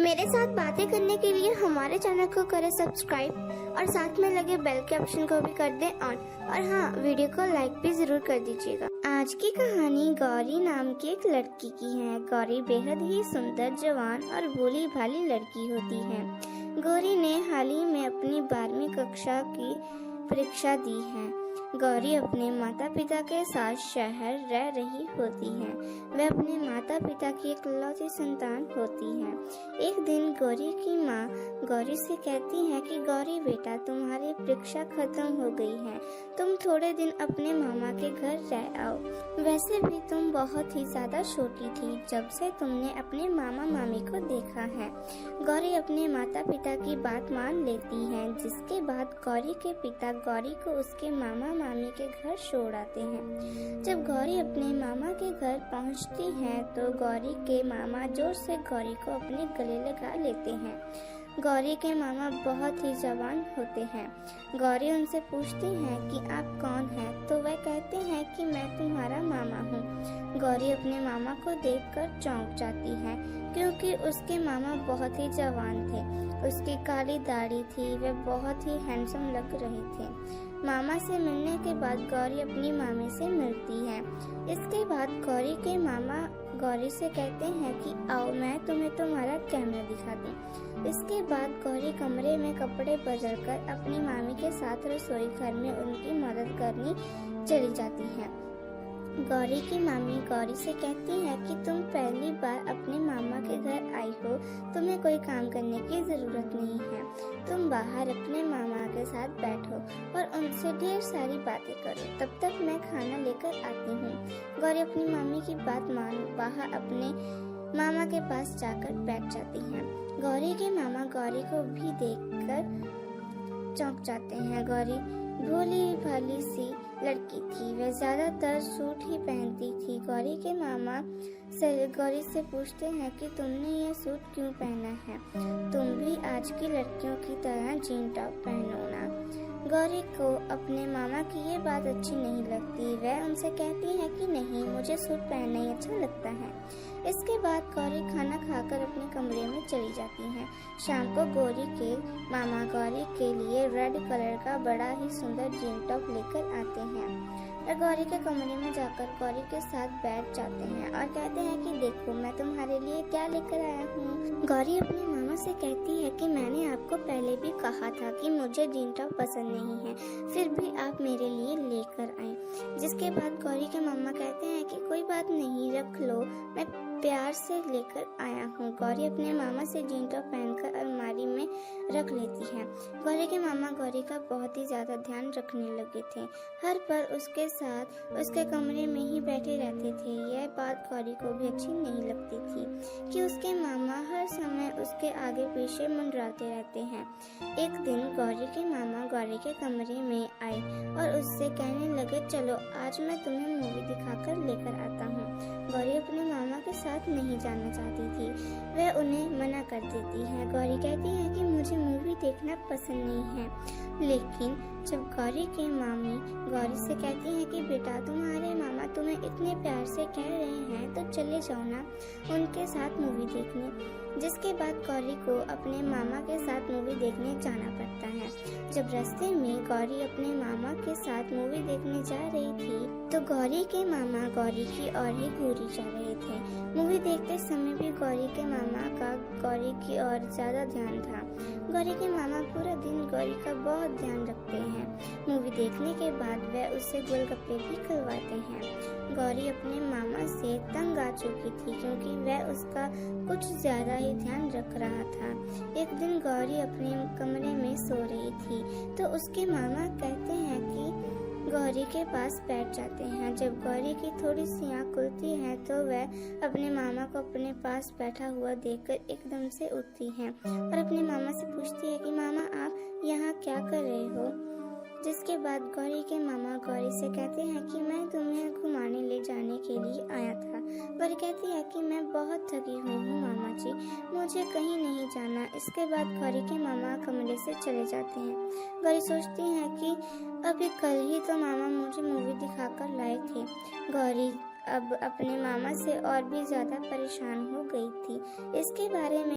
मेरे साथ बातें करने के लिए हमारे चैनल को करें सब्सक्राइब और साथ में लगे बेल के ऑप्शन को भी कर दें ऑन। और हाँ, वीडियो को लाइक भी जरूर कर दीजिएगा। आज की कहानी गौरी नाम की एक लड़की की है। गौरी बेहद ही सुंदर, जवान और भोली भाली लड़की होती है। गौरी ने हाल ही में अपनी 12वीं कक्षा की परीक्षा दी है। गौरी अपने माता पिता के साथ शहर रह रही होती है। वह अपने माता पिता की इकलौती संतान होती है। एक दिन गौरी की माँ गौरी से कहती है कि गौरी बेटा, तुम्हारी परीक्षा खत्म हो गई है, तुम थोड़े दिन अपने मामा के घर रह आओ। वैसे भी तुम बहुत ही ज्यादा छोटी थी जब से तुमने अपने मामा मामी को देखा है। गौरी अपने माता पिता की बात मान लेती है, जिसके बाद गौरी के पिता गौरी को उसके मामा मामी के घर छोड़ आते हैं। जब गौरी अपने मामा के घर पहुंचती है तो गौरी के मामा जोर से गौरी को अपने गले लगा लेते हैं। गौरी के मामा बहुत ही जवान होते हैं। गौरी उनसे पूछती है कि आप कौन हैं, तो वह कहते हैं कि मैं तुम्हारा मामा हूँ। गौरी अपने मामा को देखकर चौंक जाती है, क्योंकि उसके मामा बहुत ही जवान थे। उसकी काली दाढ़ी थी, वे बहुत ही हैंडसम लग रहे थे। मामा से मिलने के बाद गौरी अपनी मामी से मिलती है। इसके बाद गौरी के मामा गौरी से कहते हैं कि आओ, मैं तुम्हें तुम्हारा कैमरा दिखा दूं। इसके बाद गौरी कमरे में कपड़े बदलकर अपनी मामी के साथ रसोई घर में उनकी मदद करनी चली जाती है। गौरी की मामी गौरी से कहती है कि तुम पहली बार अपने मामा के घर आई हो, तुम्हें कोई काम करने की जरूरत नहीं है। तुम बाहर अपने मामा के साथ बैठो और उनसे ढेर सारी बातें करो, तब तक मैं खाना लेकर आती हूँ। गौरी अपनी मामी की बात मान बाहर अपने मामा के पास जाकर बैठ जाती है। गौरी के मामा गौरी को भी देखकर चौंक जाते हैं। गौरी भोली भाली सी लड़की थी, वह ज्यादातर सूट ही पहनती थी। गौरी के मामा गौरी से पूछते हैं कि तुमने ये सूट क्यों पहना है, तुम भी आज की लड़कियों की तरह जीन टॉप पहनो ना। गौरी को अपने मामा की ये बात अच्छी नहीं लगती। वह उनसे कहती है कि नहीं, मुझे सूट पहनना ही अच्छा लगता है। इसके बाद गौरी खाना खाकर अपने कमरे में चली जाती है। शाम को गौरी के मामा गौरी के लिए रेड कलर का बड़ा ही सुंदर जीन टॉप लेकर आते हैं और गौरी के कमरे में जाकर गौरी के साथ बैठ जाते हैं और कहते हैं कि देखो, मैं तुम्हारे लिए क्या लेकर आया हूँ। गौरी अपने मामा से कहती है कि मैंने आपको पहले भी कहा था कि मुझे जीन टॉप पसंद नहीं है, फिर भी आप मेरे लिए लेकर आए। जिसके बाद गौरी के मामा कहते हैं कि कोई बात नहीं, रख लो, मैं प्यार से लेकर आया हूँ। गौरी अपने मामा से जीन टॉप पहनकर अलमारी में रख लेती है। गौरी के मामा गौरी का बहुत ही ज्यादा ध्यान रखने लगे थे। हर पल उसके साथ उसके कमरे में ही बैठे रहते थे। यह बात गौरी को भी अच्छी नहीं लगती थी कि उसके मामा हर समय उसके आगे पीछे मंडराते रहते हैं। एक दिन गौरी के मामा गौरी के कमरे में आए और उससे कहने लगे, चलो आज मैं तुम्हें मूवी दिखाकर लेकर आता हूँ। गौरी अपने मामा के साथ नहीं जाना चाहती थी, वह उन्हें मना कर देती है। गौरी कहती है कि मुझे मूवी देखना पसंद नहीं है। लेकिन जब गौरी के मामी गौरी से कहती है कि बेटा, तुम्हारे मामा तुम्हें इतने प्यार से कह रहे हैं तो चले जाओ ना उनके साथ मूवी देखने। जिसके बाद गौरी को अपने मामा के साथ मूवी देखने जाना पड़ता है। जब रास्ते में गौरी अपने मामा के साथ मूवी देखने जा रही थी तो गौरी के मामा गौरी की ओर ही घूरी जा रहे थे। मूवी देखते समय भी गौरी के मामा का गौरी की ओर ज्यादा ध्यान था। गौरी के मामा पूरा दिन गौरी का बहुत ध्यान रखते हैं। मूवी देखने के बाद वह उससे गोलगप्पे भी खिलवाते हैं। गौरी अपने मामा से तंग आ चुकी थी, क्योंकि वह उसका कुछ ज्यादा ही ध्यान रख रहा था। एक दिन गौरी अपने कमरे में सो रही थी तो उसके मामा कहते हैं कि गौरी के पास बैठ जाते हैं। जब गौरी की थोड़ी सी आँख खुलती है तो वह अपने मामा को अपने पास बैठा हुआ देखकर एकदम से उठती है और अपने मामा से पूछती है कि मामा, आप यहाँ क्या कर रहे हो। जिसके बाद गौरी के मामा गौरी से कहते हैं कि मैं तुम्हें घुमाने ले जाने के लिए आया था। गौरी कहती है कि मैं बहुत थकी हुई हूँ मामा जी, मुझे कहीं नहीं जाना। इसके बाद गौरी के मामा कमरे से चले जाते हैं। गौरी सोचती है कि अभी कल ही तो मामा मुझे मूवी दिखाकर लाए थे। गौरी अब अपने मामा से और भी ज्यादा परेशान हो गई थी। इसके बारे में